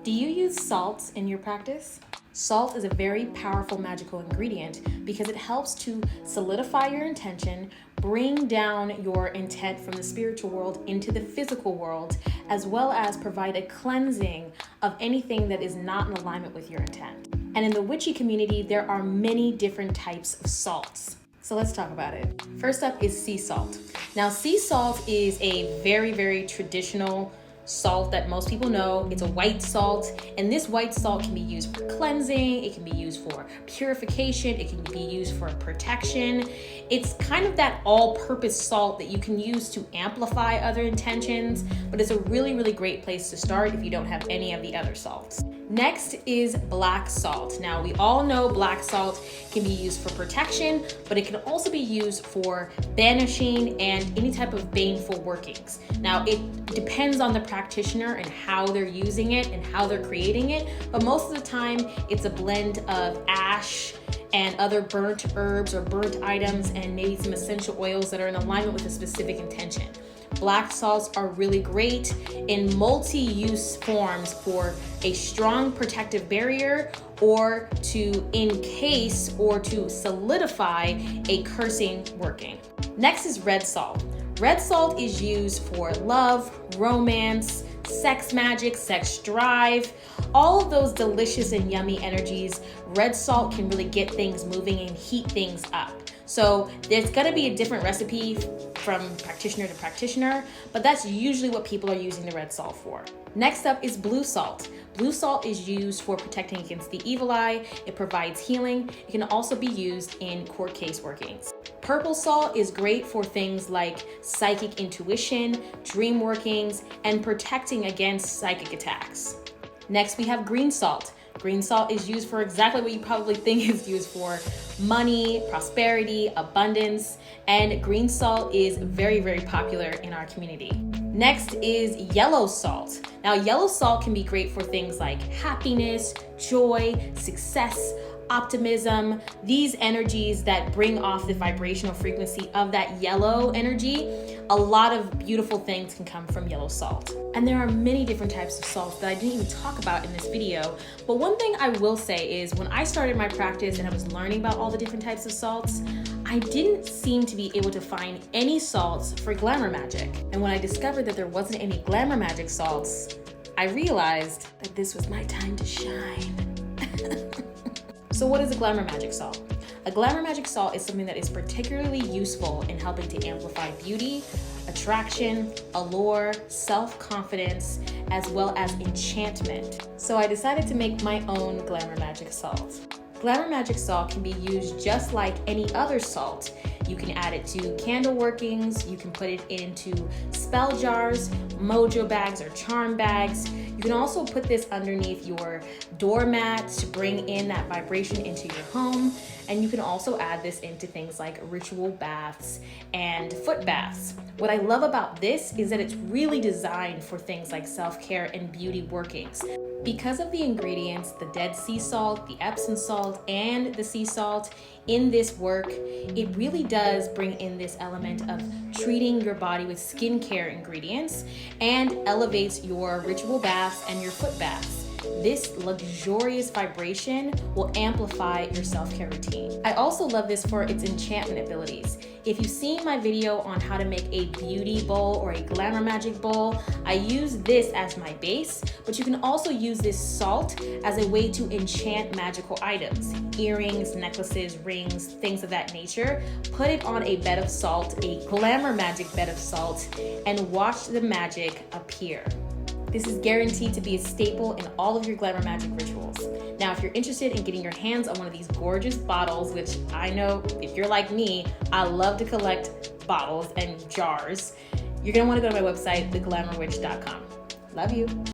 Do you use salt in your practice? Salt is a very powerful magical ingredient because it helps to solidify your intention, bring down your intent from the spiritual world into the physical world, as well as provide a cleansing of anything that is not in alignment with your intent. And in the witchy community, there are many different types of salts. So let's talk about it. First up is sea salt. Now, sea salt is a very, very traditional salt that most people know. It's a white salt, and this white salt can be used for cleansing, it can be used for purification, it can be used for protection. It's kind of that all-purpose salt that you can use to amplify other intentions, but it's a really, really great place to start if you don't have any of the other salts. Next is black salt. Now, we all know black salt can be used for protection, but it can also be used for banishing and any type of baneful workings. Now, it depends on the practitioner and how they're using it and how they're creating it, but most of the time it's a blend of ash and other burnt herbs or burnt items and maybe some essential oils that are in alignment with a specific intention. Black salts are really great in multi-use forms for a strong protective barrier or to encase or to solidify a cursing working. Next is red salt. Red salt is used for love, romance, sex magic, sex drive, all of those delicious and yummy energies. Red salt can really get things moving and heat things up. So there's gonna be a different recipe from practitioner to practitioner, but that's usually what people are using the red salt for. Next up is blue salt. Blue salt is used for protecting against the evil eye. It provides healing. It can also be used in court case workings. Purple salt is great for things like psychic intuition, dream workings, and protecting against psychic attacks. Next, we have green salt. Green salt is used for exactly what you probably think it's used for: money, prosperity, abundance, and green salt is very, very popular in our community. Next is yellow salt. Now, yellow salt can be great for things like happiness, joy, success, optimism, these energies that bring off the vibrational frequency of that yellow energy. A lot of beautiful things can come from yellow salt. And there are many different types of salts that I didn't even talk about in this video. But one thing I will say is when I started my practice and I was learning about all the different types of salts, I didn't seem to be able to find any salts for Glamour Magic. And when I discovered that there wasn't any Glamour Magic salts, I realized that this was my time to shine. So what is a Glamour Magic salt? A Glamour Magic salt is something that is particularly useful in helping to amplify beauty, attraction, allure, self-confidence, as well as enchantment. So I decided to make my own Glamour Magic salt. Glamour Magic salt can be used just like any other salt. You can add it to candle workings, you can put it into spell jars, mojo bags, or charm bags. You can also put this underneath your doormat to bring in that vibration into your home. And you can also add this into things like ritual baths and foot baths. What I love about this is that it's really designed for things like self-care and beauty workings. Because of the ingredients, the dead sea salt, the Epsom salt, and the sea salt in this work, it really does bring in this element of treating your body with skincare ingredients and elevates your ritual baths and your foot baths. This luxurious vibration will amplify your self-care routine. I also love this for its enchantment abilities. If you've seen my video on how to make a beauty bowl or a Glamour Magic bowl, I use this as my base, but you can also use this salt as a way to enchant magical items, earrings, necklaces, rings, things of that nature. Put it on a bed of salt, a Glamour Magic bed of salt, and watch the magic appear. This is guaranteed to be a staple in all of your Glamour Magic rituals. Now, if you're interested in getting your hands on one of these gorgeous bottles, which I know if you're like me, I love to collect bottles and jars, you're gonna wanna go to my website, theglamourwitch.com. Love you.